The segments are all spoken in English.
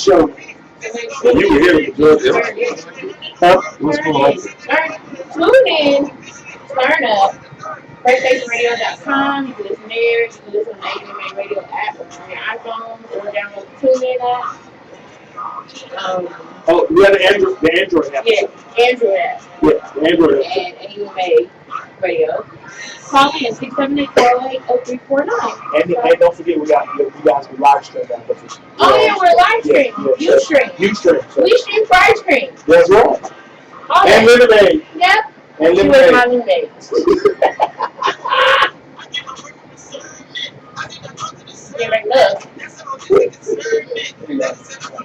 show. And you were here with the judge. Huh? What's going on? Tune in, turn up. PlayStationRadio.com. You can listen there. You can listen on the AUMA Radio app on your iPhone or download the TuneIn app. Oh, we have the Android app. Yeah, Android app. Yeah, the Android app. And AUMA Radio. Call in 678-408-0349. And don't forget, you guys can live stream that. Oh, yeah, we're live stream. You stream. You stream. We stream for ice cream. That's right. And lemonade. Yep. And she was my lemonade. Yeah, right, look.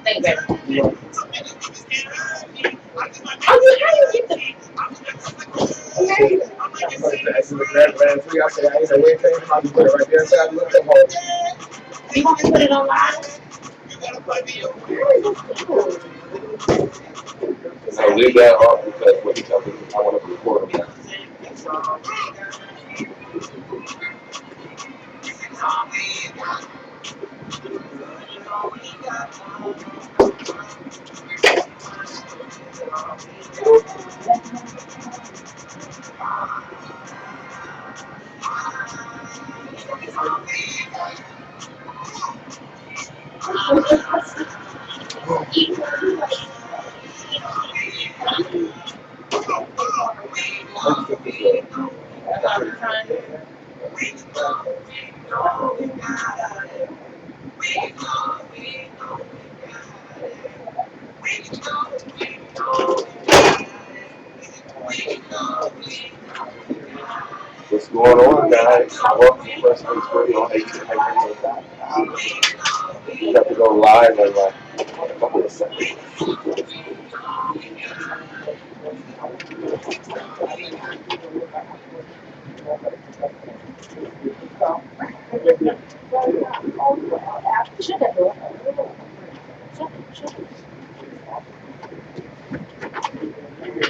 Thank you, baby. How you get the... You want to put it on live? I'll leave that off because when he tells me I want to record him. What's going on, guys? Welcome to First Base Radio on AUMA. We have to go live in like a couple of seconds.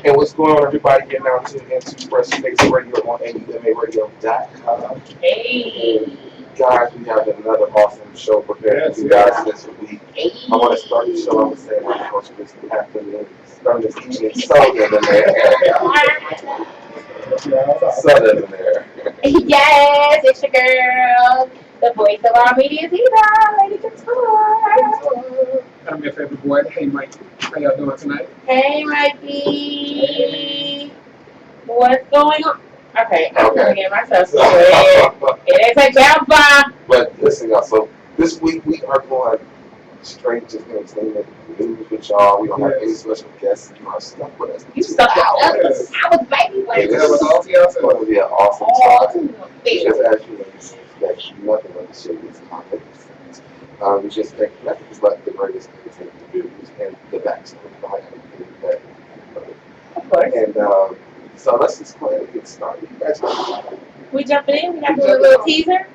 And what's going on, everybody? Getting out to into Fresh Space Radio on AUMARadio.com. Hey. Guys, we have another awesome show prepared for you guys this week. I want to start the show off with saying how much this afternoon, starting this evening, Southern in there. Southern in there. Yes, it's your girl, the voice of Auma Media, Lady Couture. I'm your favorite boy. Hey, Mike. How y'all doing tonight? Hey, Mikey. What's going on? Okay, I'm going to get myself started. It is a jump. But listen, y'all, so this week we are going straight to entertainment news with y'all. We don't have any special guests. You are stuck with us. You stuck with us. I was baby. This is going to be an awesome time. Just as you know, expect nothing on the show is topic. We just expect nothing but the greatest entertainment news and the backstory behind everything that. Of course. And so let's just go ahead and get started. You guys we jumping in. We got to do a little teaser.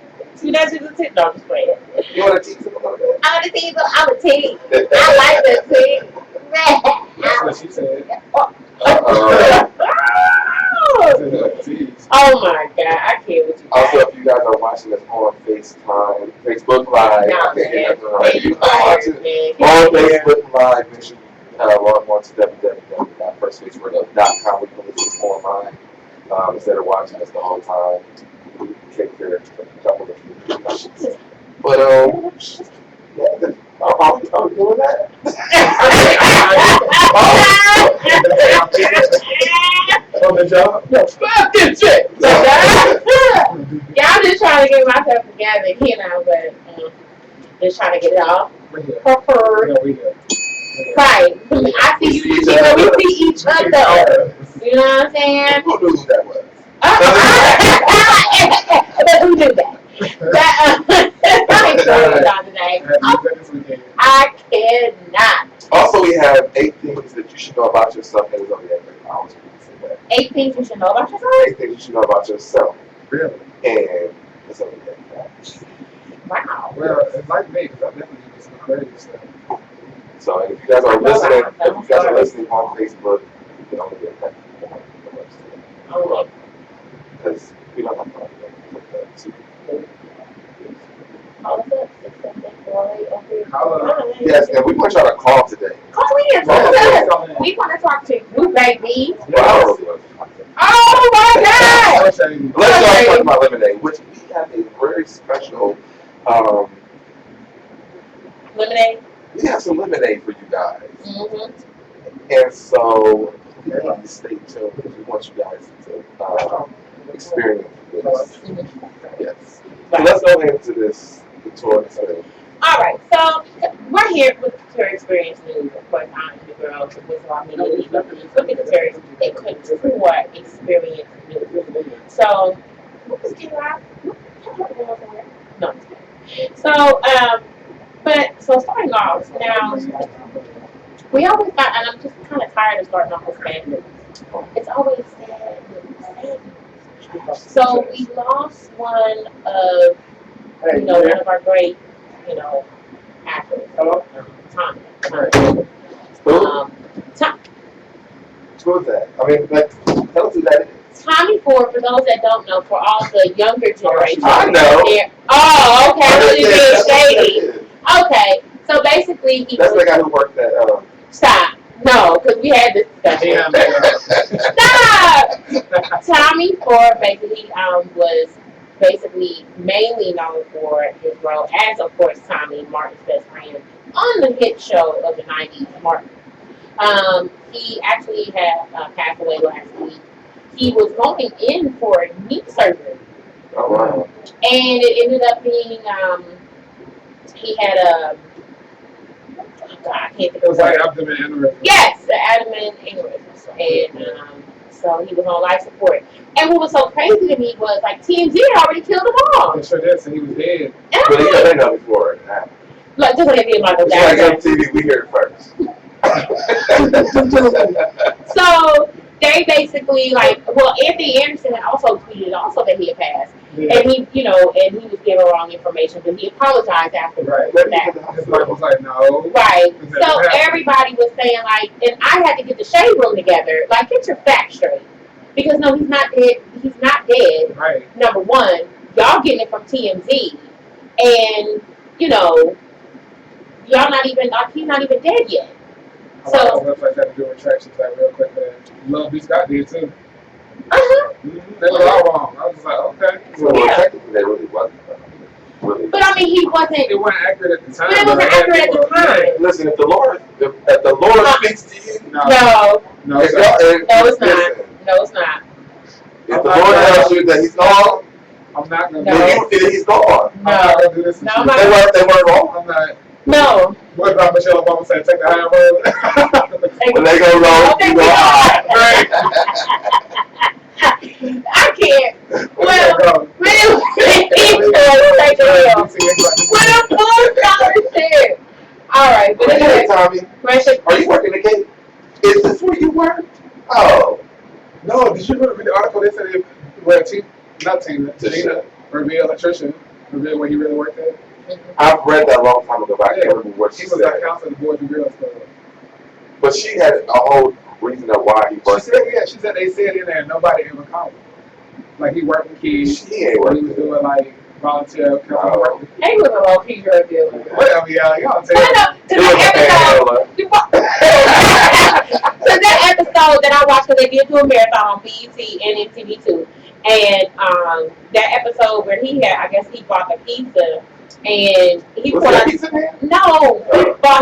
You know, just a teaser. No, just play it. You want to tease it a little bit? I want to tease. I'm a tease. I like the tease. That's what she said. Oh my God, I can't with you. Also, if you guys are watching us on FaceTime, Facebook Live, no, on Facebook Live, make sure you log on to www.firstfaceradio.com. We can listen online instead of watching us the whole time. Take care of a couple of questions. But, yeah, I'm doing that. On the job? Fuck this shit. Y'all just trying to get myself together, you know, but just trying to get it all preferred. Right. I see you, we see each other. You know what I'm saying? Who knew who that was? But who knew that? I ain't sure it on today. I cannot. Also, we have 8 things that you should know about yourself. And we're going to hours. 8 things you should know about yourself? 8 things you should know about yourself. Really? And it's only that. Wow. Well, it's like me, because I definitely do some crazy stuff. So if you guys are listening, on Facebook, you can only get that. Because we don't have fun. All of it, except that Yes, and we want y'all to call today. Call in. We want to talk to you, baby. Wow. Oh my God! Let's talk about lemonade, which we have a very special. Lemonade. We have some lemonade for you guys, Mm-hmm. and so please stay tuned because we want you guys to experience this. Yes. So let's go into the tour experience. All right, so we're here with the tour experience news. Of course, I'm the girl who was on me. Look at the tour experience news. So, no. So, so starting off now, we always got, and I'm just kind of tired of starting off with sad news. It's always sad news. So we lost one of, one of our great, actors. Tommy. Who's that? I mean, tell us who that is. Tommy Ford, for those that don't know, for all the younger generation. I know. Oh, okay. Really being shady. Okay. So basically, that's the guy who worked at. Stop. No, because we had this discussion. Stop. Tommy Ford basically was mainly known for his role as, of course, Tommy, Martin's best friend, on the hit show of the 90s, Martin. He actually had passed away last week. He was going in for knee surgery. Oh, wow. And it ended up being, he had a, I can't think of the word. Abdomen aneurysm. Yes, the abdomen aneurysm. And so he was on life support. And what was so crazy to me was, like, TMZ had already killed him off. They sure did, so he was dead. But they know before it happened. Look, just like they did Michael Jackson. Jackson. Like MTV, we hear it first. So they basically Anthony Anderson had also tweeted that he had passed, and he was given wrong information, but he apologized afterwards. Right. His wife was like, no. Right. So everybody was saying and I had to get the shade room together. Like, get your facts straight, because no, he's not dead. He's not dead. Right. Number one, y'all getting it from TMZ, and y'all not even he's not even dead yet. So websites have to do retractions real quick. Love B. Scott did too. They were all wrong. I was just like, okay. Well, technically, they really wasn't. But I mean, It wasn't accurate at the time. But it wasn't accurate at the time. Listen, if the Lord speaks to you, no, it's not. No, it's not. If the Lord tells you that He's gone, I'm not gonna. No. He's gone. No, I'm not gonna do this. No, they weren't wrong. I'm not. No. What about Michelle Obama said, take the high road? When they go low, you go high. I can't. Well, all right, but anyway, Tommy, are you working the gate? Is this where you work? Oh. No, did you read the article? They said Tina revealed electrician, revealed where he really worked at. I've read that a long time ago, but I can't remember what she said. He was like counseling the Boys and Girls Club. But she had a whole reason of why he worked. She said they said in there nobody ever called him. Like, he worked with kids. She ain't working. He was doing like volunteer counseling. He was a low key drug dealer. Whatever, y'all tell So that episode that I watched, because they did do a marathon on BET and MTV2, and that episode where he bought the pizza, and he was that pizza man? No,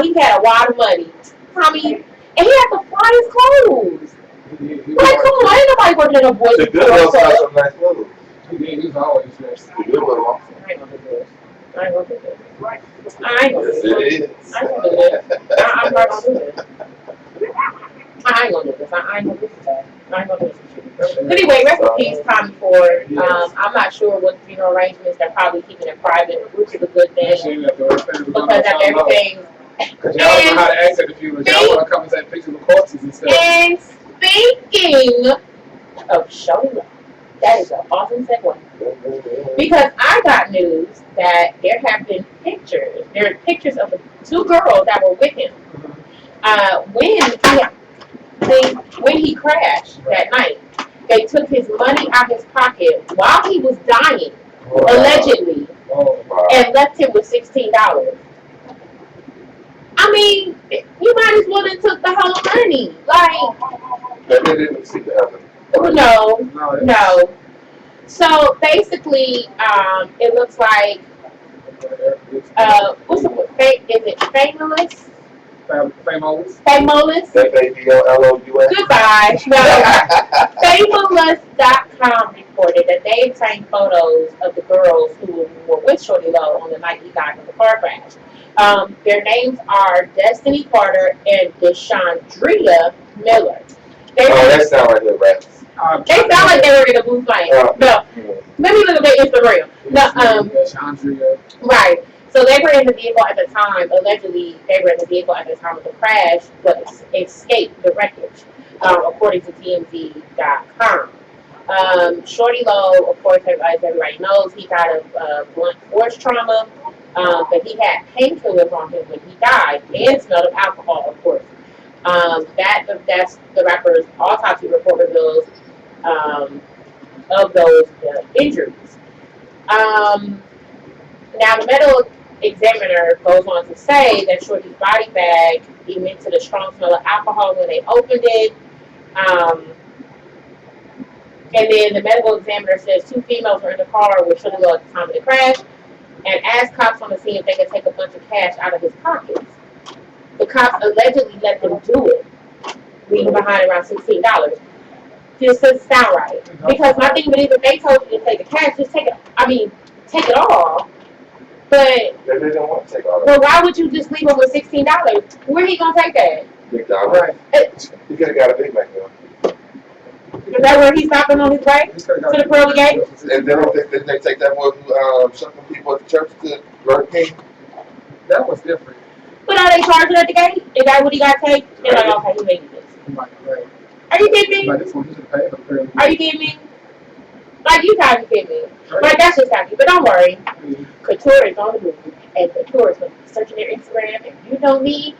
he had a lot of money, Tommy, and he had to fly his clothes. Like, come on, ain't nobody working in a boys' The good ones have some nice clothes. He was always there. The good ones also. I ain't gonna do this. I ain't gonna do this. I ain't gonna do Yes, this. it is. I ain't gonna do this. I'm not gonna do this. I ain't gonna do this. I ain't gonna do this. I ain't gonna do this. Anyway, rest in peace, Tommy Ford. Yes. I'm not sure what the funeral arrangements. They're probably keeping it private, which is a good thing, because of everything. Because y'all don't know how to act at the funeral. Y'all want to come and take pictures of corpses and stuff. And speaking of showing love, that is an awesome segue. Because I got news that there have been pictures. There are pictures of the two girls that were with him when he crashed that night. They took his money out of his pocket while he was dying, allegedly, and left him with $16. I mean, you might as well have took the whole money. Like, But they didn't see the other. no. So basically, it looks like what's the word? Is it famous? Famous. Famous. FABOLOUS. Goodbye. No. Famous.com reported that they obtained photos of the girls who were with Shorty Low on the night he died in the car crash. Their names are Destiny Carter and Deshandria Miller. That sound like the rats. They sound like they were in a blue flame. No. Let me look at their Instagram. No, right. So they were in the vehicle at the time, allegedly they were in the vehicle at the time of the crash, but escaped the wreckage, according to TMZ.com. Shorty Low, of course, as everybody knows, he died of blunt force trauma, but he had painkillers on him when he died and smelled of alcohol, of course. That's the rapper's autopsy report reveals of those injuries. Now, the medical examiner goes on to say that Shorty's body bag emitted a strong smell of alcohol when they opened it. And then the medical examiner says 2 females were in the car with Shorty Low at the time of the crash and asked cops on the scene if they could take a bunch of cash out of his pockets. The cops allegedly let them do it, leaving behind around $16. This doesn't sound right. Because my thing is, if they told you to take the cash, just take it. Take it all. But they didn't want to take all that. Well, why would you just leave him with $16? Where he gonna take that? McDonald's. Right. He could have got a Big Mac meal. Is that where he's stopping on his way to the pearly gates? And then didn't they take that one shuffling people at the church to Burger King? That was different. But are they charging at the gate? Is that what he got to take? They're like, okay, he made this. Are you kidding me? Like this one, he should pay for the Are you kidding me? Like, you gotta be kidding me. Like, that's just happy. But don't worry. Couture is on the move. And Couture is going to be searching their Instagram. If you know me,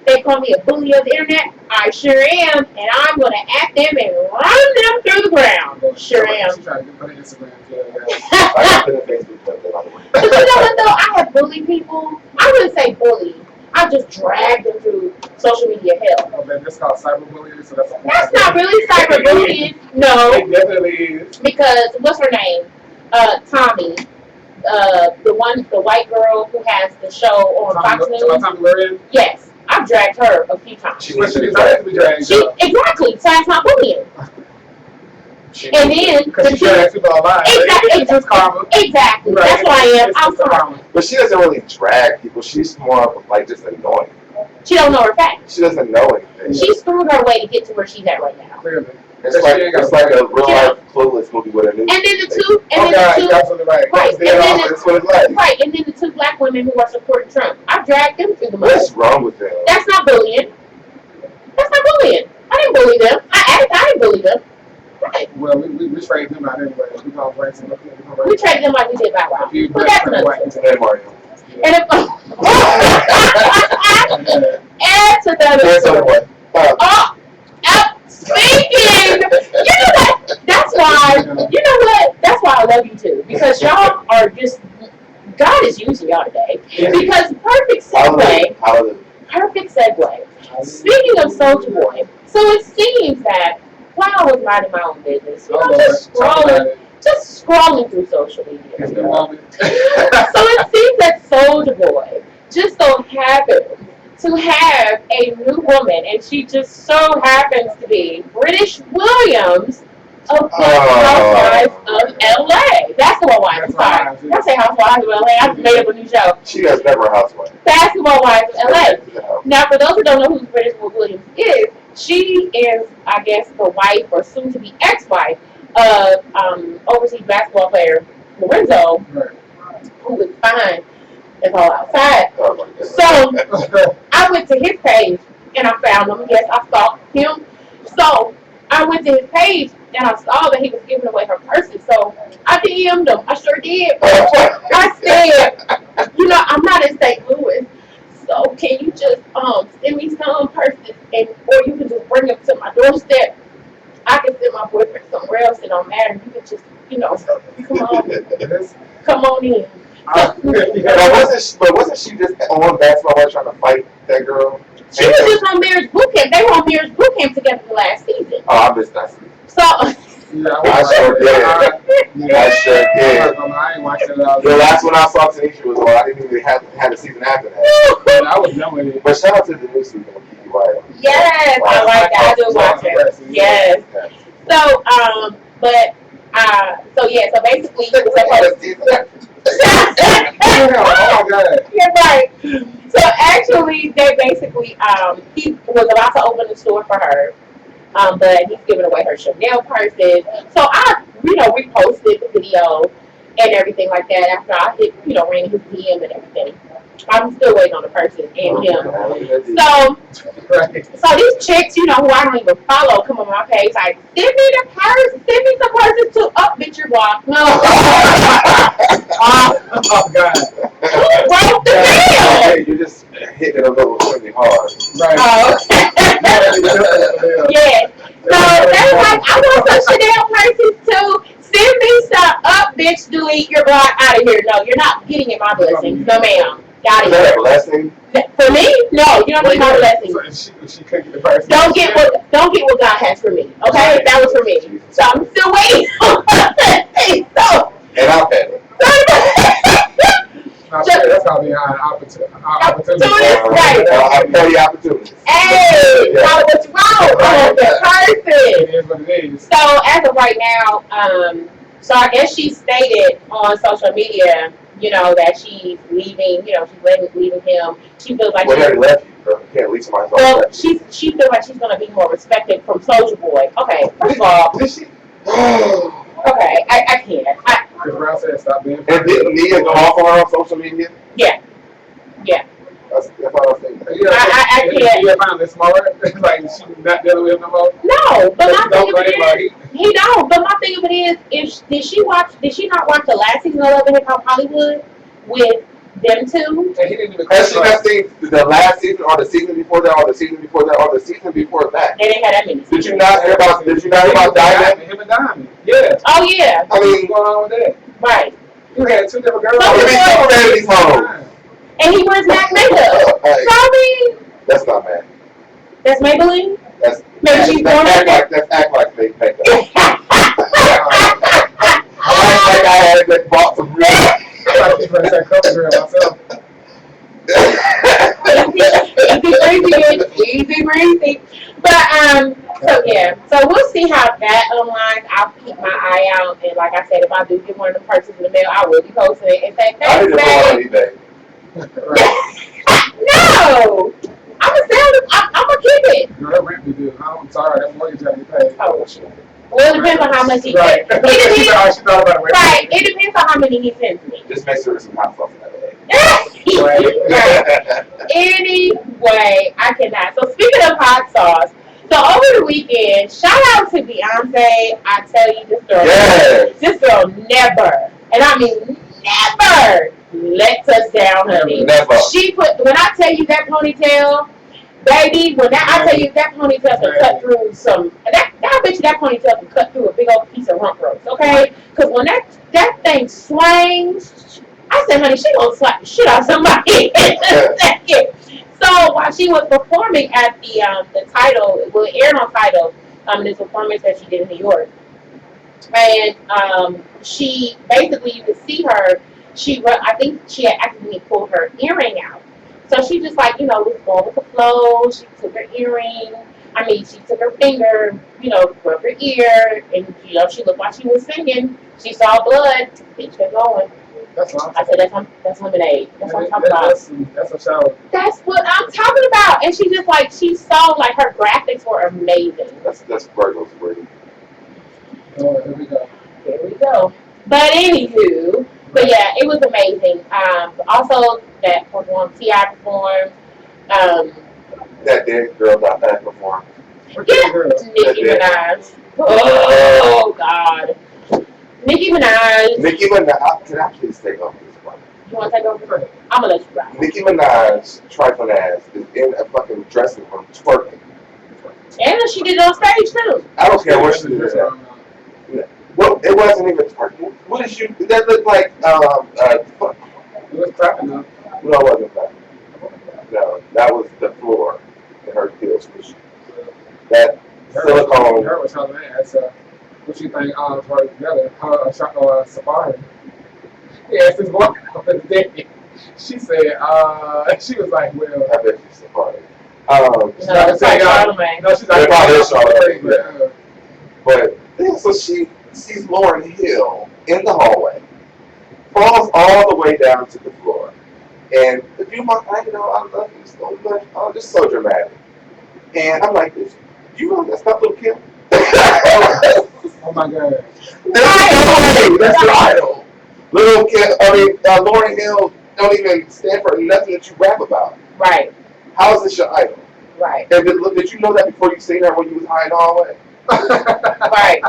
they call me a bully of the internet. I sure am. And I'm going to at them and run them through the ground. Sure am. She's trying to put it Instagram. I got to Facebook by the way. But you know what, though? I have bullied people. I wouldn't say bully. I just dragged them through social media hell. Oh, man, that's called cyberbullying, so that's not really cyberbullying. No. It definitely is. Because, what's her name? Tommy. The white girl who has the show on Fox News. Tommy. Yes. I've dragged her a few times. She needs to be dragged. Exactly. So that's not bullying. And then because she drags people online. Exactly. Right. That's why I am. I'm sorry. But she doesn't really drag people. She's more of like just annoying. She don't know her facts. She doesn't know anything. She screwed her way to get to where she's at right now. Clearly. It's like a real life Clueless movie with a new. And then the two. Right. That's what it's like. Right. And then the 2 black women who are supporting Trump. I dragged them through the mud. What's wrong with them? That's not bullying. That's not bullying. I didn't bully them. I didn't bully them. Right. Well, we traded them out anyway. We traded them like we did Bow Wow. But that's another thing. And Mario. And if add to that story. Speaking, you know what? That's why. You know what? That's why I love you too, because y'all are just. God is using y'all today. Because perfect segue. Perfect segue. Speaking of Soulja Boy, so it seems that while I was minding my own business, just scrolling through social media. So it seems that Soulja Boy just so happens to have a new woman, and she just so happens to be British Williams of the Housewives of LA. Basketball Wives, I'm sorry. Did I say Housewives of LA? I made up a new show. She has never Housewives. Basketball Wives of LA. Now, for those who don't know who British Williams is, she is, I guess, the wife or soon-to-be ex-wife of overseas basketball player Lorenzo, who was fine as all outside. So I went to his page and I found him. Yes, I stalked him. So I went to his page and I saw that he was giving away her purses. So I DM'd him. I sure did. I said, you know, I'm not in St. Louis. So can you just send me some purses, or you can just bring them to my doorstep. I can send my boyfriend somewhere else. It don't matter. You can just, you know, come on in. But wasn't she just on Basketball Wives trying to fight that girl? She was just on Marriage Boot Camp. They were on Marriage Boot Camp together the last season. Oh, I missed that season. So. I sure did. I sure did. I ain't watched it all. The last one I saw Tanisha was on. I didn't even have a season after that. I was done with it. But shout out to the new season of Kiki White. Yes, I like that. I do watch it. Yes. So, so basically, Oh my God. You're right. So actually, they basically, he was about to open the store for her, but he's giving away her Chanel purses. So I, reposted the video and everything like that after I hit, ran his DM and everything. I'm still waiting on the person and him. So these chicks, who I don't even follow, come on my page, like, send me the purse, send me some purses too. Oh, bitch, you're blocked. No. Oh, God. Who broke the deal? You just hit it a little really hard. Right. Oh, okay. Yeah. So they were like, I want some Chanel purses too. Send me some. Up, bitch, delete, you're blocked, out of here. No, you're not getting in my blessings. No, ma'am. Got Is it. that a blessing? For me? No, you don't need my blessings. She couldn't get the person. Don't get what God has for me. Okay? That was for me. So I'm still waiting on my so And I've had it. That's how being an opportunity. Right. I'll tell you opportunities. Hey, what's wrong? Perfect. It is what it is. So as of right now, so I guess she stated on social media, that she's leaving, she's leaving him. She feels like she left you, bro. You can't leave somebody. Well, she feels like she's gonna be more respected from Soulja Boy. Okay, first of all. Did she? Okay, I can't. Chris Brown said stop being. And didn't Nia go off on her on social media? Yeah. That's what I was thinking. I can't. He found this smaller. Like she not dealing with him no more. No, but my thing of it is, he don't. But my thing of it is, did she not watch the last season of Love and Hip Hop Hollywood with them two? And he didn't even. Has she not seen the last season, or the season before that, or the season before that, or the season before that? They didn't have that many. Did you not hear about Diamond? Him and Diamond. Yeah. Oh yeah. I mean, what's going on with that? Right. You had two different girls. Let me see these hoes. And he wears MAC makeup. Hey, So I mean, that's not MAC. that's Maybelline. That's Maybe she's born with it. That's act like fake makeup. I had bought some real. I keep trying to say couple girl myself. Easy breezy. But so yeah, so we'll see how that aligns. I'll keep my eye out, and like I said, if I do get one of the purses in the mail, I will be posting it and say I need thanks, to go on eBay. No, I'm gonna keep it. No, that rent be due. I'm sorry, that mortgage got to be paid. Oh shit. Well, it depends on how much he Right. gets. It depends. She thought about it. Right. It depends on how many he sends me. Just make sure there's some hot sauce in that bag. Right. Anyway, I cannot. So speaking of hot sauce, so over the weekend, shout out to Beyonce. I tell you, this girl never, and I mean never, lets us down, honey. Never. She when I tell you that ponytail, baby, I tell you that ponytail can cut through I bet you that ponytail can cut through a big old piece of rump roast, okay? Because when that thing swings, I said, honey, she gonna slap the shit out of somebody in a second. So while she was performing at the Tidal, it aired on Tidal, this performance that she did in New York, and she basically, you could see her. I think she had accidentally pulled her earring out. So she just was going with the flow. She took her earring. She took her finger, rubbed her ear, and she looked like she was singing. She saw blood. Bitch, kept going. That's what I said, that's lemonade. That's what I'm talking about. That's a shower. That's what I'm talking about. And she just she saw her graphics were amazing. That's Virgo's word. Oh, here we go. Here we go. But anywho, yeah, it was amazing. Also, that performed, T.I. performed. That dead girl got that performed. Yeah, Nicki Minaj. Oh, God. Nicki Minaj. Can I please take over this one? You want to take over? I'm going to let you ride. Nicki Minaj, trifling ass, is in a fucking dressing room twerking. And she did it on stage, too. I don't care what she did at. Well, it wasn't even twerking. What did you? That looked like It was clapping though. No, it wasn't clapping. No, that was the squishy. That silicone. Her was telling me, what you think brought it together? Her Safari. He asked his wife on the day. She said, she was like, well. I bet she's Safari. She's not No, she's like, Charlotte. But yeah, so she sees Lauryn Hill in the hallway, falls all the way down to the floor, and if you want, I love you so much. Oh, just so dramatic. And I'm like, you know that's not little Kim. oh my God. That's right. Little Kim. I mean, Lauryn Hill don't even stand for nothing that you rap about. Right. How is this your idol? Right. And did you know that before you seen her when you was high in the hallway? Right.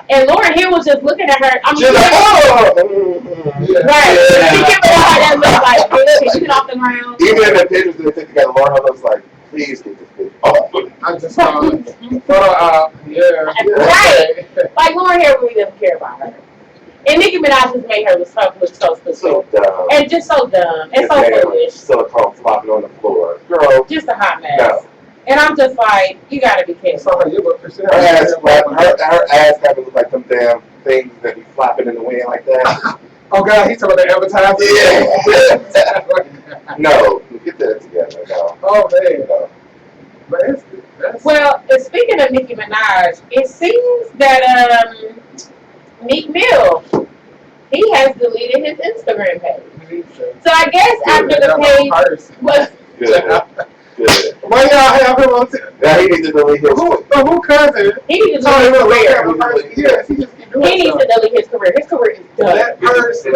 And Lauryn Hill was just looking at her. She's like, oh! Right. Yeah. She gave her that look like, bitch, you get off the ground. Even in the pictures that they took together, Lauryn Hill was like, please get this bitch off. I just saw yeah. Right. Like, Lauryn Hill really doesn't care about her. And Nicki Minaj just made her look so stupid. So dumb. And just so dumb. And so foolish. Silicone flopping on the floor. Girl. Just a hot mess. No. And I'm just like, you gotta be kidding. Her ass having look like them damn things that be flopping in the wind like that. Oh God, he's talking about the advertising. Yeah. No, get that together. No. Oh man. No. But that's well, speaking of Nicki Minaj, it seems that Meek Mill, he has deleted his Instagram page. So I guess after the page was good. Good. Why y'all have him on? Now he needs to delete his. Who cousin? He needs to delete his career. Yes, he just keep doing He needs to delete his career. His career is done. That person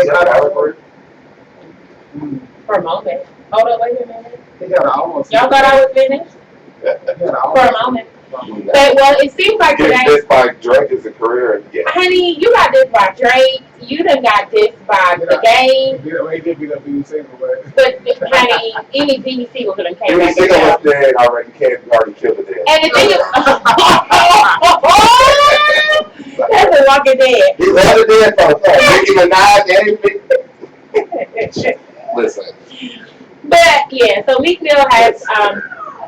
for a moment. Hold on, wait a minute. Y'all thought I was finished? For a moment. But, well, it seems like today. This by Drake is a career. Yeah. Honey, you got this by Drake. You done got this by the game. He did beat up BBC, but honey, any BBC was gonna came back. BBC was dead already. Can't already killed it dead. And the thing is, that's a Walking Dead. He's already dead, folks. Nicki Minaj and listen. But yeah, so Meek Mill has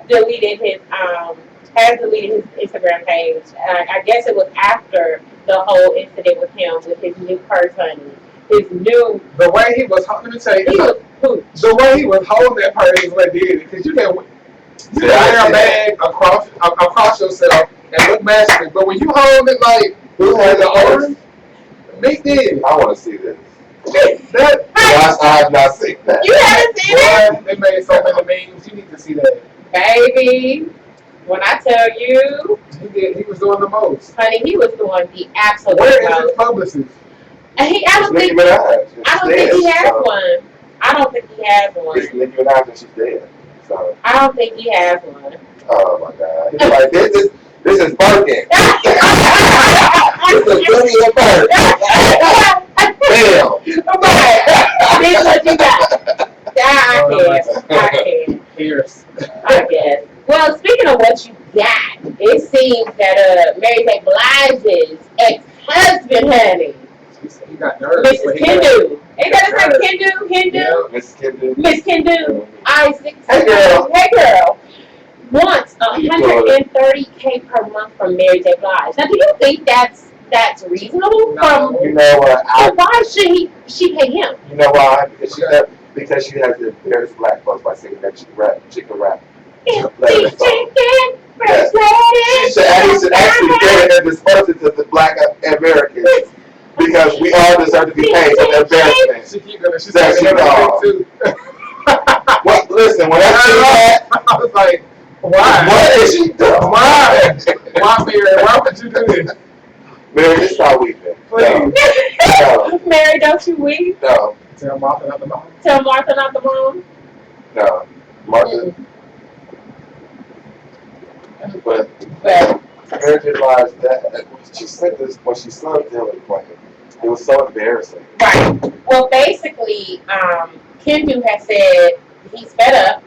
deleted his Instagram page. I guess it was after the whole incident with him with his new purse, honey. The way he was, let me tell you, the way he was holding that purse is what did it. Because you can wear a bag across yourself and look masculine, but when you hold it like who has the purse? Meek did. I want to see this. I have not seen that. You haven't seen it? They made so many memes. You need to see that. Baby, when I tell you, he was doing the most. Honey, he was doing the absolute most. Where is his publicist? And I don't think he has one. I don't think he has one. It's Nicki Minaj and she's dead. So. I don't think he has one. Oh my God! He's like this is Birkin. This is Goody and Birkin. Damn. This is what you got. I can. Here's. I guess. Well, speaking of what you got, it seems that Mary J. Blige's ex-husband, honey. He got nervous. Mrs. Kendu. Ain't that his name? Kendu? Yeah, Miss Kendu. Miss Kendu. Hey girl. Hey girl. Wants $130K per month from Mary J. Blige. Now, do you think that's reasonable? No. You know what? So why should she pay him? You know why? Because she has to embarrass black folks by singing that chicken rap. Chicken, first He should actually get it and disperse it to the black Americans. Because we all deserve to be paid for the embarrassment. She said she too. Well, listen, when I was like, why? What is she doing? Why, Mary? Why would you do this? Mary, just stop weeping. No. Mary, don't you weep? No. Tell Martha not the mom. Tell Martha not the mom? No. Martha. But Mary J. Blige, that she said this when she sung Dylan playing. It was so embarrassing. Right. Well, basically, Kendu has said he's fed up.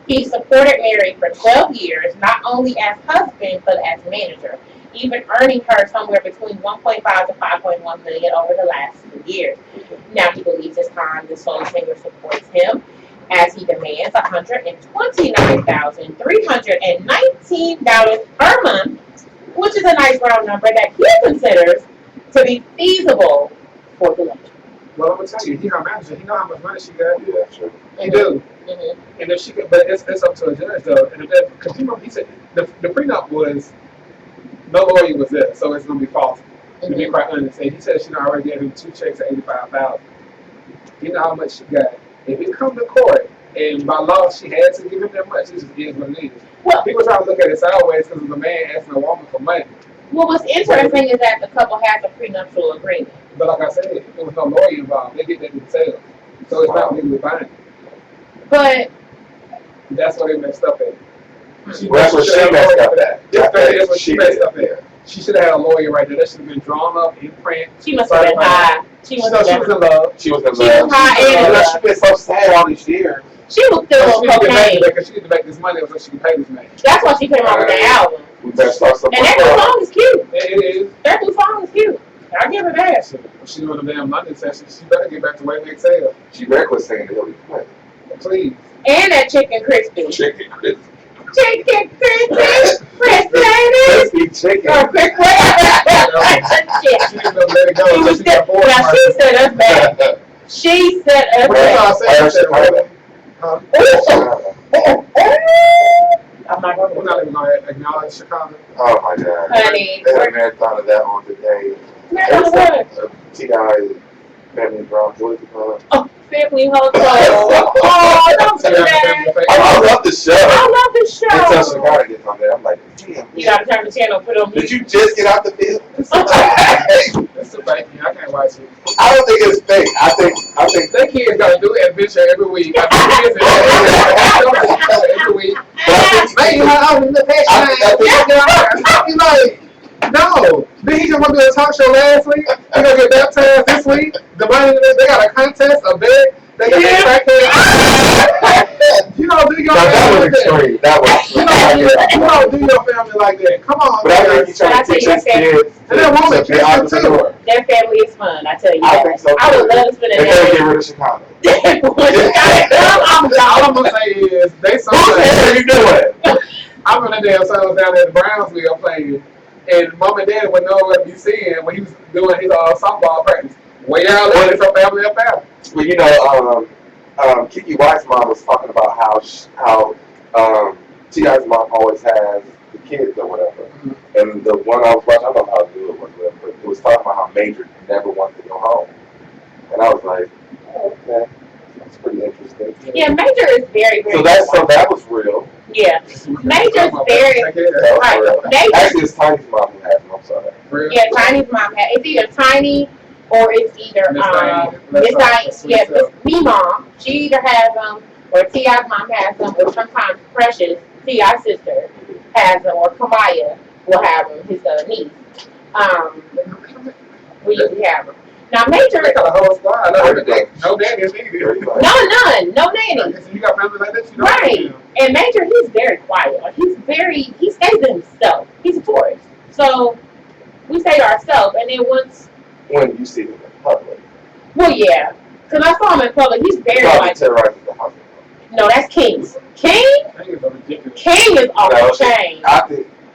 He supported Mary for 12 years, not only as husband, but as manager, even earning her somewhere between $1.5 to $5.1 million over the last 2 years. Now he believes it's time the soul singer supports him. as he demands $129,319 per month, which is a nice round number that he considers to be feasible for the legend. Well, I'm gonna tell you, he her manager. He know how much money she got. Yeah, sure. He do. Mm-hmm. And if she could, but it's up to a judge though. And if that, because he said the prenup was no lawyer was there, so it's gonna be false. To be quite honest, and he said she already gave him 2 checks at $85,000. You know how much she got. If it come to court, and by law she had to give him that much, it just is what it is. Well, people try to look at it sideways because of the man asking a woman for money. Well, what's interesting is that the couple has a prenuptial agreement. But like I said, there was no lawyer involved. They get that themselves, so it's not legally binding. But that's what they messed up at. That's what she messed up at. That's what she messed up at. She should have had a lawyer right there. That should have been drawn up in print. She must have been high. She was in love. She was in love. She was high and in love. She's been so sad all these years. She was still on cocaine. Because she needed to make this money so she can pay this man. That's why she came out with the album. We better start something. And that new song is cute. It is. That new song is cute. I give her that. She doing the damn London session. She better get back to way we excel. She better quit saying the Hilly Clinton. Please. And that chicken crispy. Chicken crispy. Chicken crispy. Crispy chicken. Oh, crispy. She didn't know let it go. Now she set us back. She set us back. I'm not We're not even going to acknowledge Chicago. Oh my God. Honey. They had a marathon of that on today. Marathon of what? T.I. Family Brown Joyful Club. Oh, Family Hotel. Oh, don't do that. I love the show. I love the show. Until Chicago gets on there, I'm like, damn. You gotta turn the channel, put on Did you just get out the field? It's a fake. I can't watch it. I don't think it's fake. I think that kid's got to do an adventure every week. Every week. Man, how in the past you like, no. Then he just want to do a talk show last week. He gonna get baptized this week. The money they got a contest, a bet. They got you know, do your family like that. That was You know, do your family like that. Come on. But I think he's trying to teach his kids and that woman to be entrepreneur. Their family is fun, I tell you I that. think so. I would love to spend a They gotta day. get rid of Chicago. All I'm gonna say is they saw What are you doing? I remember that damn son was down at the Brownsville playing, and mom and dad would know what be seeing when he was doing his softball practice. Way out there, it's a family affair. Well, you know, Kiki White's mom was talking about how T.I.'s mom always has the kids or whatever. Mm-hmm. And the one I was watching, I don't know how new it was, but it was talking about how Major never wanted to go home. And I was like, oh, okay, that's pretty interesting. Yeah, Major is very, very so that was real. Yeah. Major's very right. Actually, it's Tiny's mom who has him. I'm sorry. Yeah, Tiny's mom has. It's either Tiny or it's either Miss Diane. Yes, me mom. She either has them, or T.I.'s mom has them, or sometimes Precious, T.I.'s sister, has them, or Kamaya will have them, his niece. We usually have them. Now Major. They got a whole squad. No nannies needed. None. No nannies. You got family like that, you know. Right. And Major, he's very quiet. Like he stays to himself. He's a tourist. So we stay to ourselves, and then once. When you see him in public. Well, yeah. Because I saw him in public. He's very like. Terrorizes the house. No, that's King. King is off the chain. I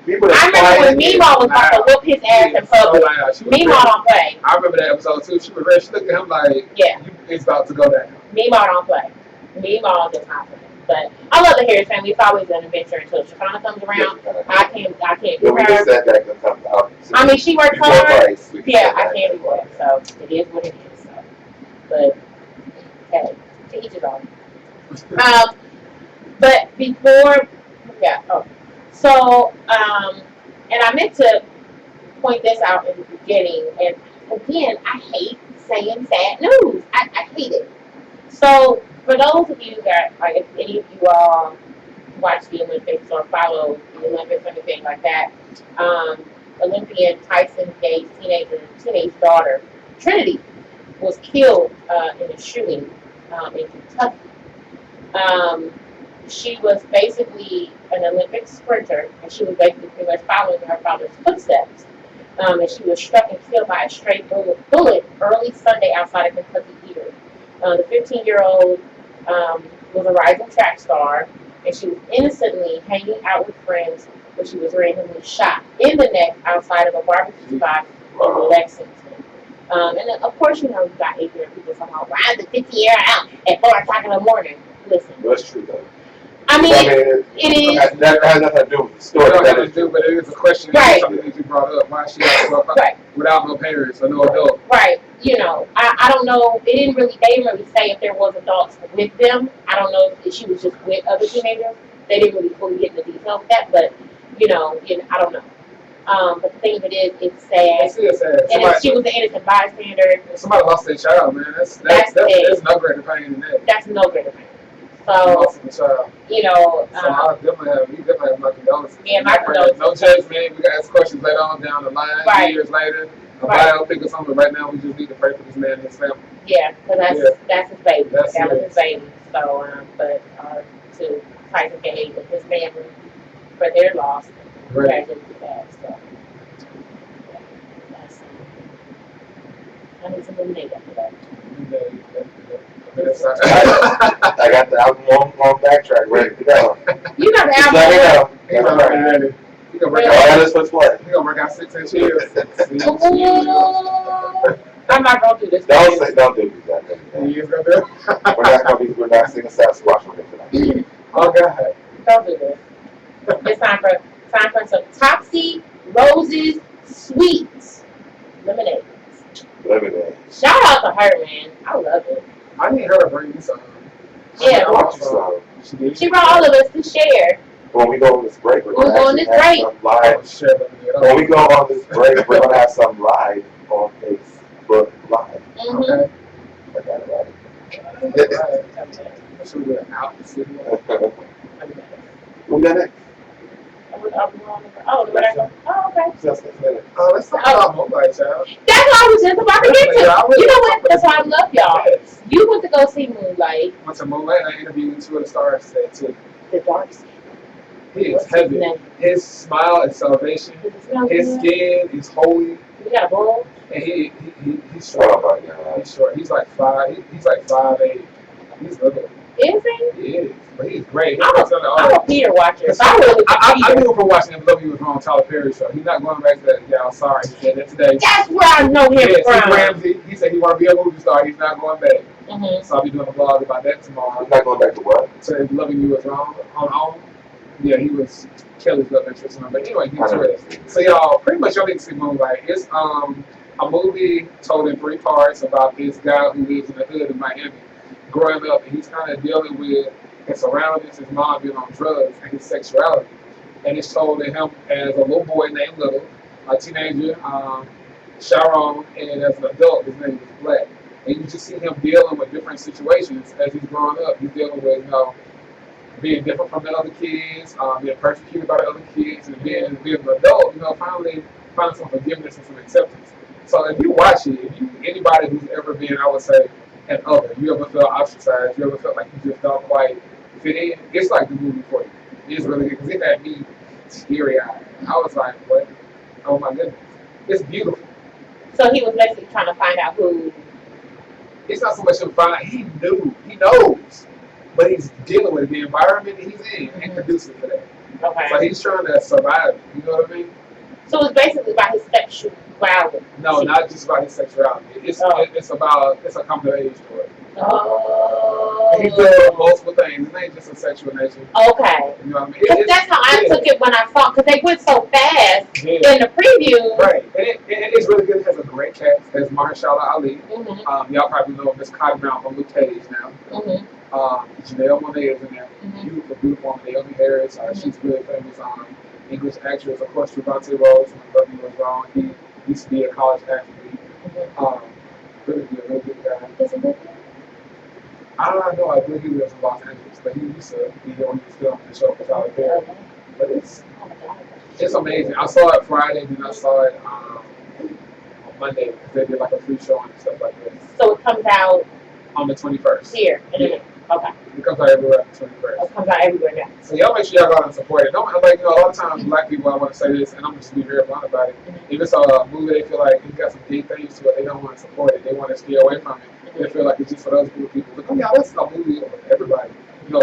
remember when Mima was about to whoop his ass in public. Mima don't play. I remember that episode too. She was ready. She looked at him like, yeah, it's about to go down. Mima don't play. Mima does not play. But I love the Harris family. It's always an adventure until Shakana comes around. I can't do her. I mean, she works hard. Yeah, I can't do that. So it is what it is. So. But hey, to each his own. But before, yeah. Oh, so and I meant to point this out in the beginning. And again, I hate saying sad news. I hate it. So. For those of you that, like, if any of you all watch the Olympics or follow the Olympics or anything like that, Olympian Tyson Gates' teenage daughter, Trinity, was killed in a shooting in Kentucky. She was basically an Olympic sprinter, and she was basically pretty much following her father's footsteps. And she was struck and killed by a stray bullet early Sunday outside of Kentucky Eatery. The 15-year-old was a rising track star, and she was innocently hanging out with friends when she was randomly shot in the neck outside of a barbecue spot in Lexington. And then, of course, you know, you got ignorant people talking about why the 50-year out at 4 o'clock in the morning. Listen. That's true, though. I mean, it is. That has nothing to do with the story. That has to do, but it is a question. Right. Something that you brought up. Why she has to grow up Right. without no parents or no adult. Right. You know, I don't know. They didn't really say if there was adults with them. I don't know if she was just with other teenagers. They didn't really fully get into detail with that, but you know, I don't know. But the thing of it is, it's sad. It's still sad. And if she was an innocent bystander. Somebody lost their child, man. That's no greater pain than that. That's no greater pain. So, you know, so I definitely have my condolences. Yeah, my condolences. No judgment. We can ask questions later on down the line, right. Years later. A biopic or something. Right now, we just need to pray for this man and his family. Yeah, because that's his baby. That was his baby. So, but to Tyson Gay and his family for their loss, tragedy to that. So, yeah, that's I need some lemonade after that. I got the album on backtrack ready to go. You got the Just album. let me know. He's already You're gonna work out 6 inch heels. I'm not gonna do this. Don't do that. You gonna do it? We're not singing Sasquatch with it tonight. Oh God. Don't do this. It's time for some Topsy Roses Sweets Lemonade. Shout out to her, man. I love it. I need her to bring me some. Yeah. She brought all of us to share. When we go on this break, we're going to on this have some live. When we go on this break, we're going to have some live on Facebook Live. Mm-hmm. Okay. I got it right. Who got it? Oh, okay. Let's talk about Moonlight, child. That's what I was just about to get to. You know what? That's why I love y'all. You went to go see Moonlight. Went to Moonlight and I interviewed 2 of the stars today, too. The dark skin. He is heavy. His smile is salvation. His skin is holy. You got a bowl? And he's short. Oh my God. He's short. He's like 5'8". He's little. Is he? He is. But he's great. I'm a Peter watcher. I knew him from watching him Love You Was Wrong, Tyler Perry show. He's not going back to that. Yeah, I'm sorry. He said that today. That's where I know him from. Ramsey. He said he want to be a movie star. He's not going back. Mm-hmm. So I'll be doing a vlog about that tomorrow. He's not going back to what? So Loving You Was Wrong on Auma. Yeah, he was Kelly's love interest in him. But anyway, he's great. So y'all, pretty much y'all need to see Moonlight. It's a movie told in 3 parts about this guy who lives in the hood in Miami, growing up, and he's kind of dealing with his surroundings, his mom being on drugs, and his sexuality. And it's told to him as a little boy named Little, a teenager, Sharon, and as an adult, his name is Black. And you just see him dealing with different situations as he's growing up. He's dealing with, being different from the other kids, being persecuted by the other kids, and being an adult, finally find some forgiveness and some acceptance. So if you watch it, anybody who's ever been, I would say, an other, you ever felt ostracized, you ever felt like you just don't quite fit in, it's like the movie for you. It's really good, because it had me teary-eyed. I was like, what? Oh my goodness. It's beautiful. So he was basically trying to find out who. It's not so much him finding out, he knows. But he's dealing with the environment he's in and conducive to that. Okay. So he's trying to survive it, you know what I mean? So it's basically about his sexuality. No, not just about his sexuality. It's a coming of age story. Oh. He's dealing with multiple things. It ain't just a sexual nature. Okay. You know what I mean? Because that's how I took it when I saw, because they went so fast in the preview. Right. And it's really good. It has a great cast. There's Mahershala Ali. Mm-hmm. Y'all probably know Miss Cotton Brown from Luke Cage now. Mm-hmm. Janelle Monáe is in there. Mm-hmm. Beautiful woman. Naomi Harris. She's really famous English actress. Of course, Trevante Rose from Love You Was Wrong. He used to be a college athlete. Mm-hmm. Really good guy. Is it good? I don't know. I believe he lives in Los Angeles, but he used to be here when he was filming the show for Tyler Perry. But it's amazing. I saw it Friday, then I saw it on Monday because they did like a free show and stuff like that. So it comes out on the 21st. Here. Yeah. Okay. It comes out everywhere on the 21st. It comes out everywhere now. So y'all make sure y'all go out and support it. Don't a lot of times black people, I want to say this, and I'm just be very blunt about it. If it's a movie they feel like it's got some deep things to it, they don't want to support it. They want to stay away from it. They feel like it's just for those group of people. But come on, let's a movie for everybody.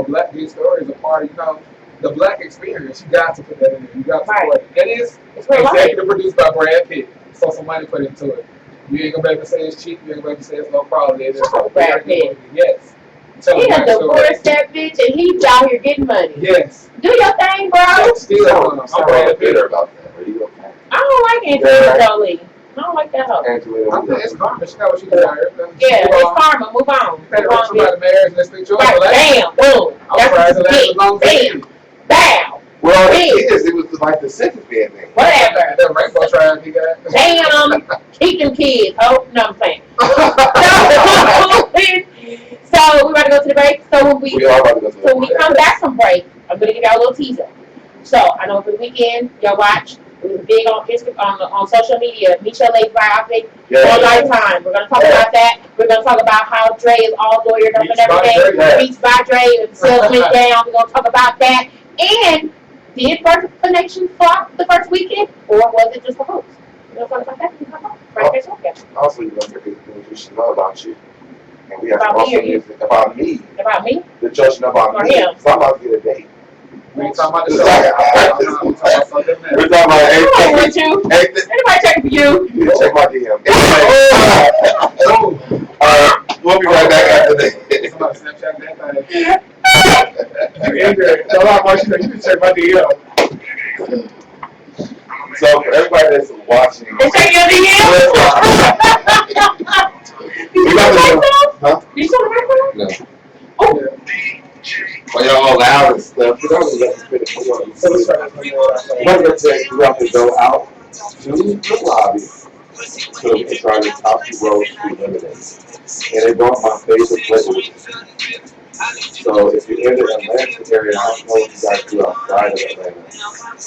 Black Gay Story is a part of, the Black experience. You got to put that in there. You got to support it. It is executive produced by Brad Pitt, so some money put into it. You ain't gonna be able to say it's cheap. You ain't gonna be able to say it's low quality. It is Brad Pitt. Yes. He done divorced that bitch and he's out here getting money. Yes. Do your thing, bro. Still, I'm Brad Pitt about that. Are you okay? I don't like Angelina Jolie. I don't like that hoe. I think it's karma. She got what she did. Yeah, it's karma. Move on. Move on. Somebody marriage. Let's think you're right. Bam. Boom. That's it. Bam. Bow. Well, it was like the second band thing. Whatever. The rainbow tribe he got. Damn. Keep them kids. Oh, no, I'm playing. So we're about to go to the break. So when we come back from break, I'm gonna give y'all a little teaser. So I know for the weekend, y'all watch. We was big on Instagram, on social media. Meet Your Lady biopic for Lifetime. We're gonna talk about that. We're gonna talk about how Dre is all lawyered up and everything. Reached by Dre and sales went down. We're gonna talk about that. And did Perfect Connection flop the first weekend, or was it just a hoax? We're gonna talk about that. Also, you know, you should know about you. And we have about also music about me. About me? The judging about me. Him. So I'm about to get a date. We ain't talking about the We're talking about anybody checking for you? You check my DM. We'll be right back after this. Somebody Snapchat that thing. Don't lie much. You can check my DM. So for everybody that's watching, check your DM. We got the huh? You saw the microphone? No. Oh. But y'all all loud and stuff. You don't let us finish. One of the things we have to go out to the lobby so we can try the top 2 rows to eliminate. And they brought my favorite flavor. So if you're in the Atlanta area, I don't know if you guys do outside of Atlanta,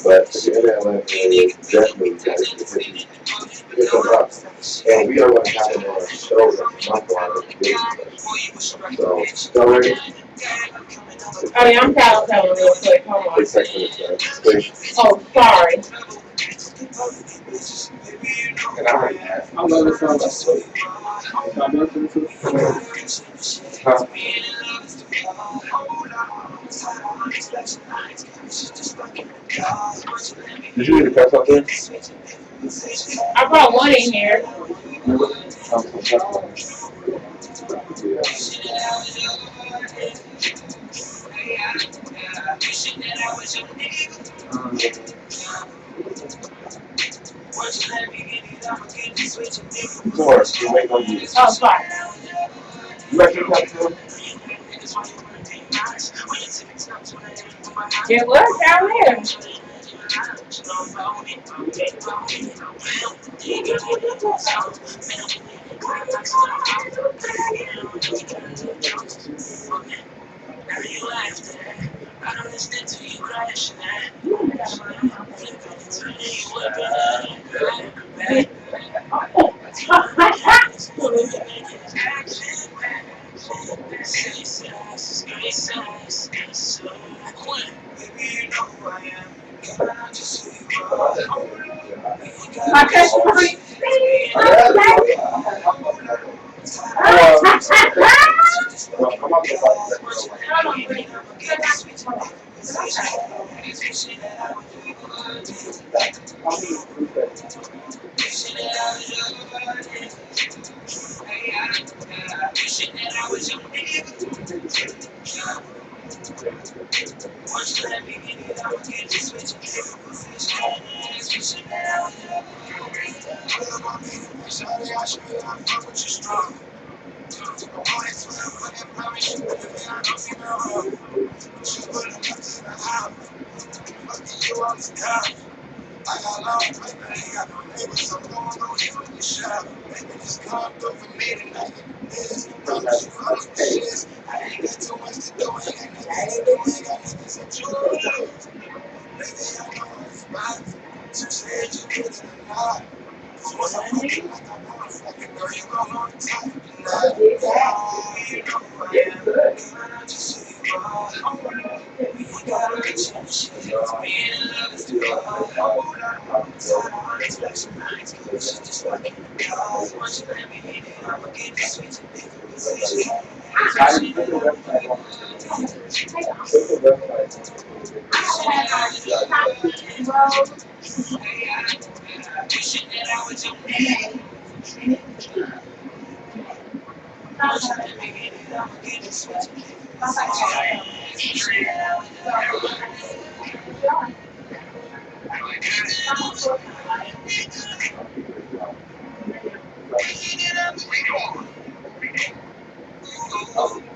but if you're in the Atlanta area, definitely you guys can hit them up. And we are going to have a show that's month on the business. So, still ready? Oh yeah, I'm telling real quick. Hold on. Oh, sorry. And I already asked. I love this song. Did you need a cup up there? I brought one in here. George, you wait on you. Oh, sorry. You got your cup too? It was down there.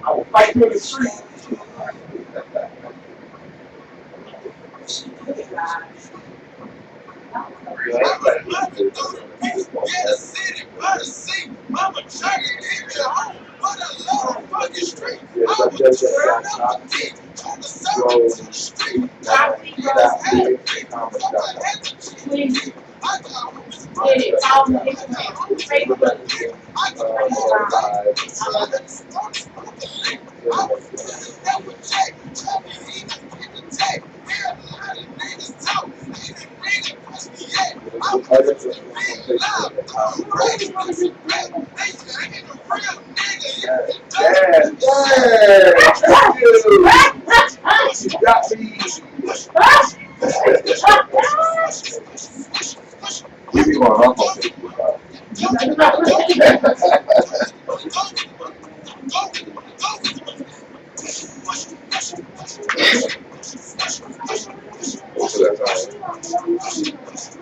I will fight you in the street.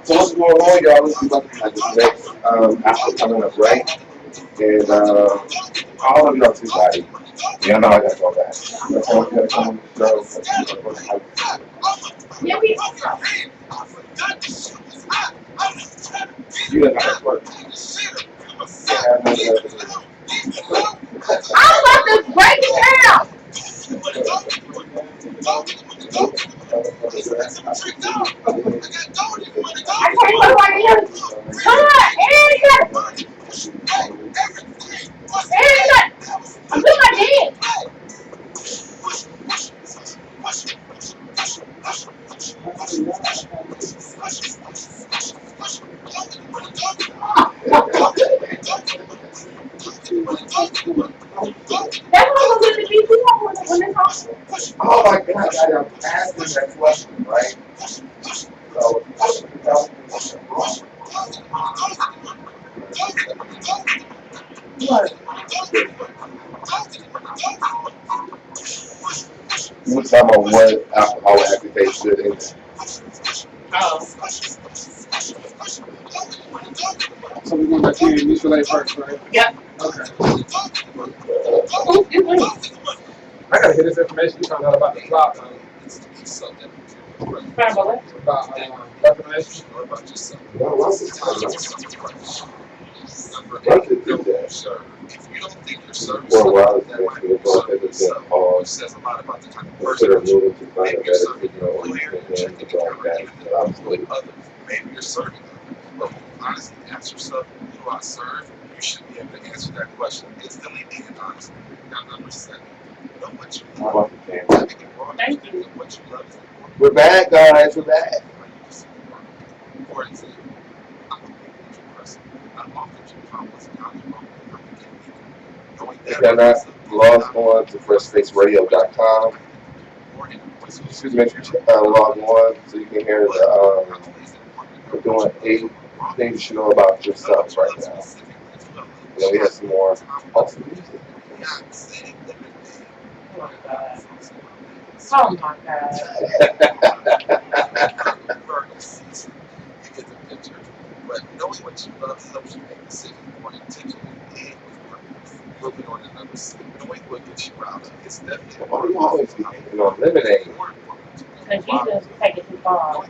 So what's going on, y'all? Let's see about this next after coming up, right? And all of y'all too body. Y'all know I gotta go back. That's why we gotta come on the show. Yeah, we You didn't have to work. I'm about to break it down. I can't look like him. Come on, Erica. Erica. I'm doing my dance. That's what I'm going to be doing when it's home. Oh my God, I'm asking that question, right? So, you were talking about what alcohol activate should in it. Oh. So we're going back to your initial A first, right? Yep. Okay. I gotta hear this information you found out about the plot, though. About defamation. Well, what's the time? What did do that? Well, while it's making it go up in the pause, consider moving to find a better signal or you can then to go back. Absolutely. Maybe you're serving them. But honestly, ask yourself, who do I serve? You should be able to answer that question instantly and honestly. Now, number 7, know what you How love. about the camera? Thank you. What you love is important. We're back, guys. We're back. For example, I'm a people person. I often do problems and how to wrong with complicated people. Knowing If you're not logged on to firstfaceradio.com, excuse me, make sure you log on so you can hear the, we're doing 8 things you should know about yourself right now. And then we have some more awesome music. Oh my God. But knowing what you love helps you make decisions more intentionally and with purpose. Moving on to number 6, knowing what gets you out of it's definitely Why do you always be hanging on lemonade? Because you just take it too far.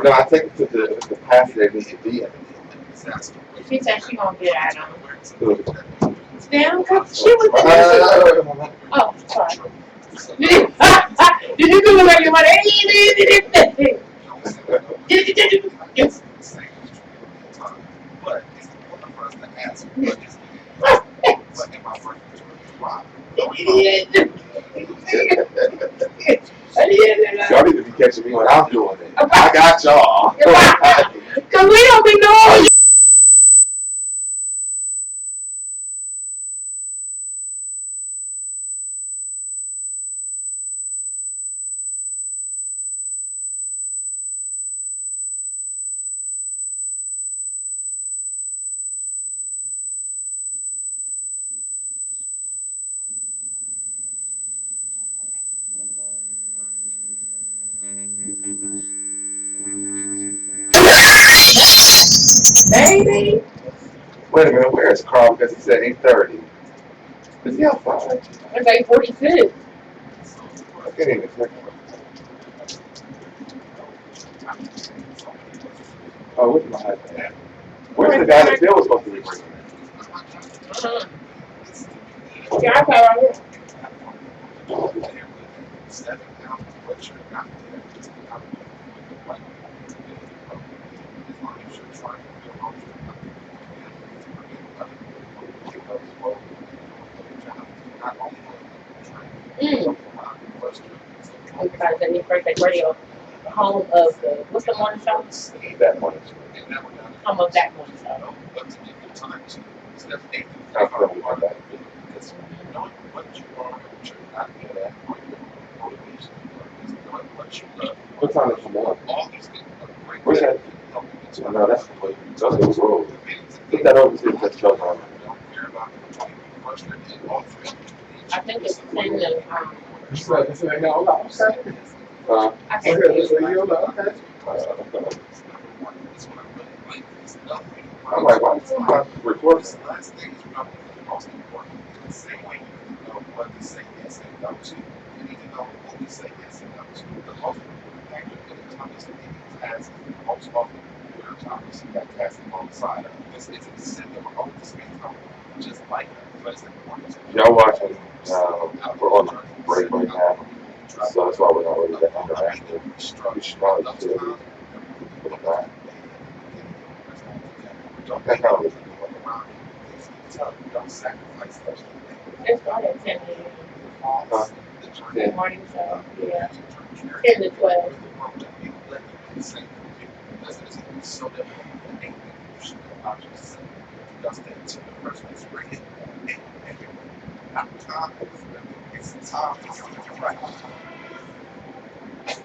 No, I think it's the capacity that needs to be in. She said she gonna get out of Good. it. Damn, she was oh, sorry. Did you do it like you want to? But mention me when I'm doing it. I got y'all. Because we don't be knowing. Baby. Wait a minute, where's Carl? Because he said 8:30. Is he outside? It's 8:46. I can't even check. Oh, where's my iPad? Where's the guy that Bill was supposed to be bringing? Yeah, I thought I was. I'm excited to meet Birthday Radio, home of the, what's the morning show? That morning. Home of that morning show. I'll probably want that. What time is it on? Where's that? Oh, no, that's the road. Put that over to the truck on. I think it's in the, It's like, no, okay. I think Okay, it's so you're okay. I'm like, why is it not recording? Y'all watching, we're on break right now, so that's why we're not really that interactive. We should probably still put it back. Okay, how is it? It started at 10 a.m. Huh? The morning show, yeah. 10 to 12.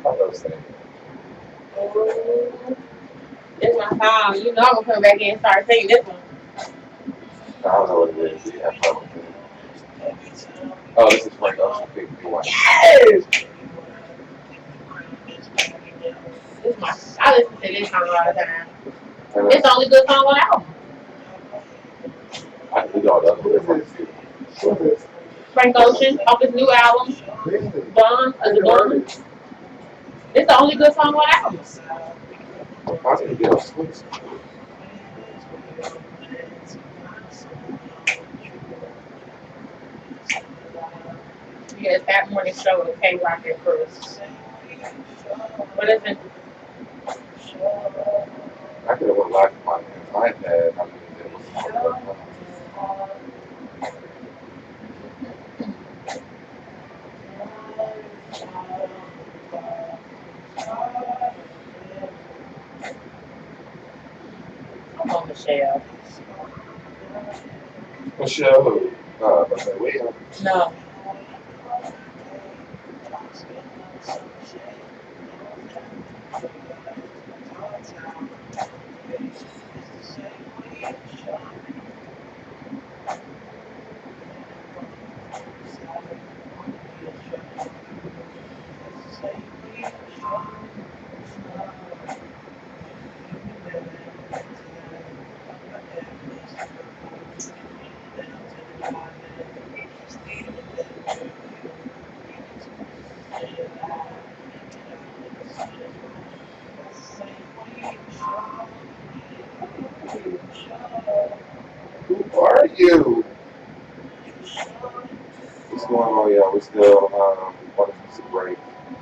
How those things? Oh, it's my song. You know I'm gonna come back in and start singing this one. I don't know what it is. Yeah, probably. Oh, this is Frank Ocean. Yes! This is my, I listen to this song all the time. It's the only good song on the album. I can do all the other ones. Frank Ocean, off his new album, Bond, The Bond. It's the only good song on the album. I can get a switch. Yeah, it's that morning show with K-Rock and Chris. What is it? I could have went live on my iPad. I mean, it was Come on, Michelle. Michelle, Williams. No. Who are you? What's going on? Yeah, we're still on a music break.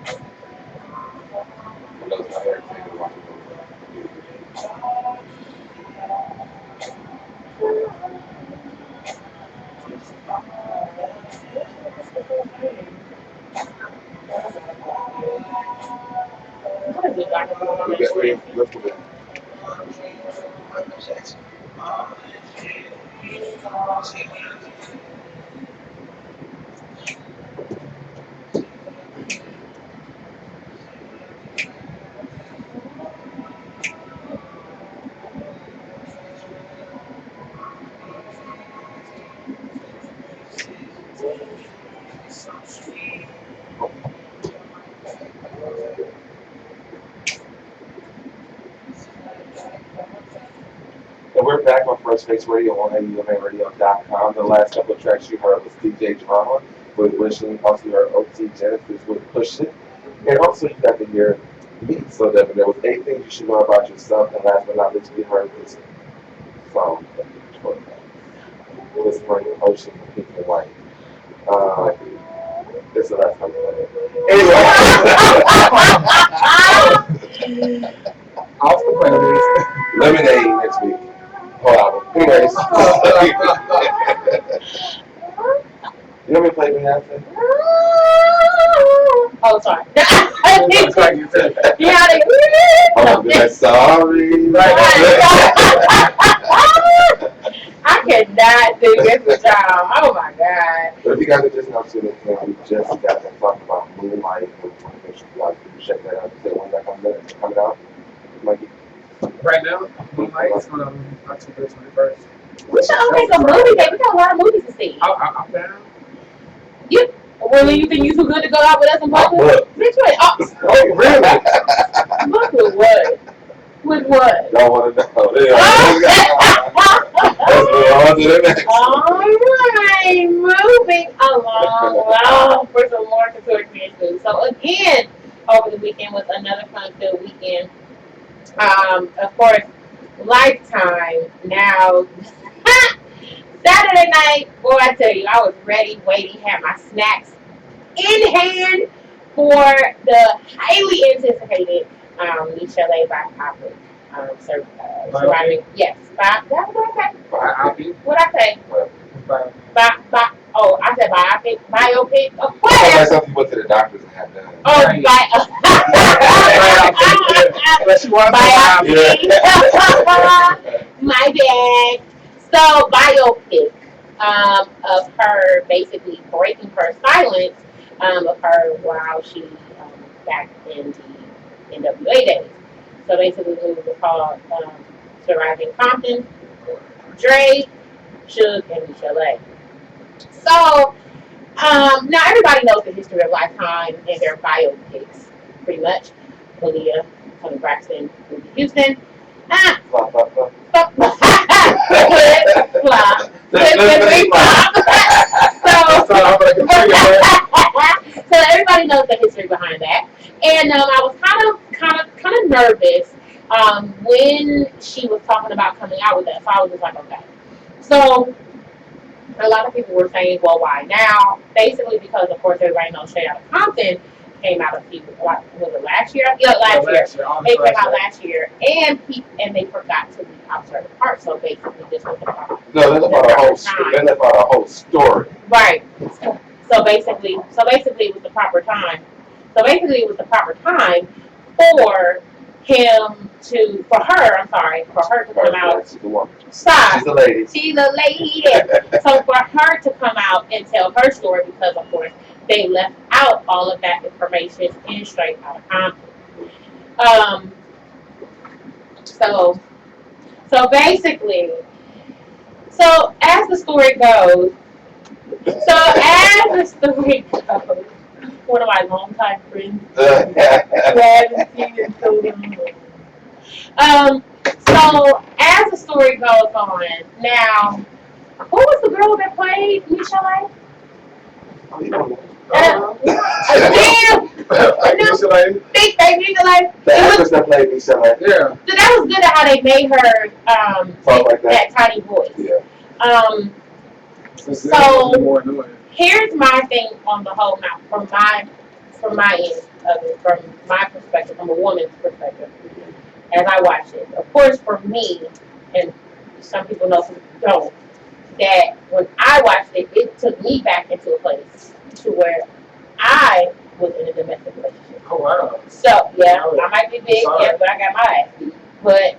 I know it's not everything watching. Let's do it. And we're back on First Face Radio on AumaRadio.com. The last couple of tracks you heard was DJ Drama with Wishing. Also, you heard OT Genesis with Push It. And also, you got to hear me. So, Devin, there was 8 things you should know about yourself. And last but not least, we heard this song. The Spring Ocean, Pink and White. This is the last time we heard it. Anyway. Off the playlist. Lemonade next week. Whole album. Anyways. You know me play Beyonce? Oh, sorry. Yeah, Oh, I'm sorry. I cannot do this with y'all. Oh my God. But if you guys are just now tuning in, we just got to talk about Moonlight. We want to make sure you guys can check that out. So when that coming out, Mikey? Right now, Moonlight is on October 21st. We should all make a movie day. We got a lot of movies to see. I'm down. You, well, you think you too good to go out with us and book? Look. Which way? Oh, Really? book with what? With what? Y'all want to know? Let's move on to the next. Alright, moving along for some more Couture news. So again, over the weekend was another fun-filled weekend. Of course, Lifetime. Now, Saturday night, boy, I tell you, I was ready, waiting, had my snacks in hand for the highly anticipated Michelle by Papa. Surviving, yes. What I say? Oh, I said biopic. Of course. Sounds like something you went to the doctors and had done. Oh, biopic. My bad. So, biopic of her basically breaking her silence of her while she back in the NWA days. So basically, the movie was called Surviving Compton, Dre, Suge, and Michelle. So now everybody knows the history of Lifetime and their biopics, pretty much. Aaliyah, Tony Braxton, Whitney Houston. Flop, flop, flop. So everybody knows the history behind that, and I was kind of nervous when she was talking about coming out with that. So I was just like, okay. So a lot of people were saying, well, why now? Basically because, of course, everybody knows Straight Outta Compton came out a few, was it last year? Yeah, last year. It came out last year, and they forgot to leave out certain parts. So basically, this was about No, that's about a whole story. That's about a whole story. Right. So basically, it was the proper time. So basically, it was the proper time for her to come out. She's the woman. Stop. She's the lady. She's a lady. So for her to come out and tell her story, because of course they left out all of that information in Straight Outta Compton. So basically, as the story goes, one of my longtime friends, who I haven't seen in so long. So as the story goes on, now, who was the girl that played Michelle? Big baby Michelle. The actress that played Michelle. Yeah. So that was good at how they made her Talk like that tiny voice. Yeah. So here's my thing on the whole now, from my end of it, from my perspective, from a woman's perspective, as I watch it. Of course, for me, and some people know, some don't, that when I watched it, it took me back into a place to where I was in a domestic relationship. Oh, wow. So, yeah, I might be big, yeah, but I got my ass beat. But,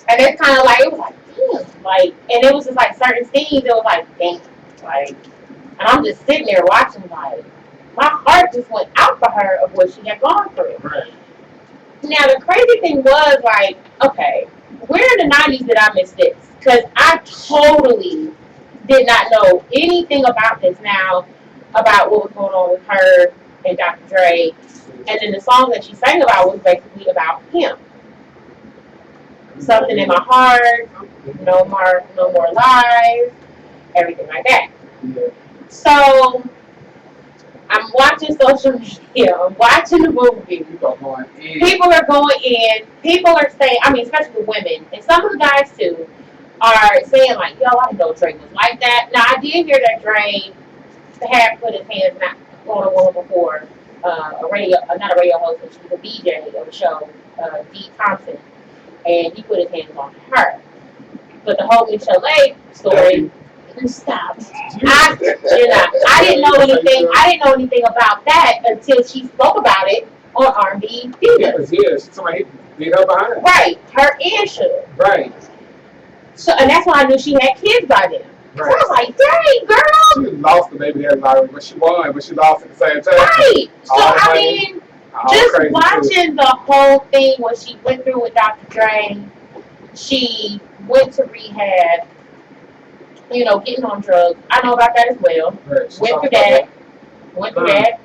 and it's kind of like, it was like, damn, like, and it was just like certain scenes, it was like, damn, like, and I'm just sitting there watching, like, my heart just went out for her of what she had gone through. Right. Now, the crazy thing was, like, okay, where in the 90s did I miss this? Because I totally did not know anything about this now, about what was going on with her and Dr. Dre. And then the song that she sang about was basically about him. Something in my heart, no more lies, everything like that. Yeah. So I'm watching social media, I'm watching the movie. People are going in, people are saying, I mean, especially the women, and some of the guys too, are saying like, yo, I didn't know Dre was like that. Now, I did hear that Dre had put his hands on a woman before, not a radio host, but she was a DJ of the show, Dee Thompson, and he put his hands on her. But the whole Michelle story, stop. I didn't know anything. I didn't know anything about that until she spoke about it on R&B Divas. Yeah, somebody beat her behind. Right, her and Sugar. Right. So, and that's why I knew she had kids by then. Right. So I was like, dang, girl. She lost the baby that lottery, but she won, but she lost at the same time. Right. So, I mean, just watching the whole thing, what she went through with Dr. Dre, she went to rehab, you know, getting on drugs. I know about that as well. Right. Went through that.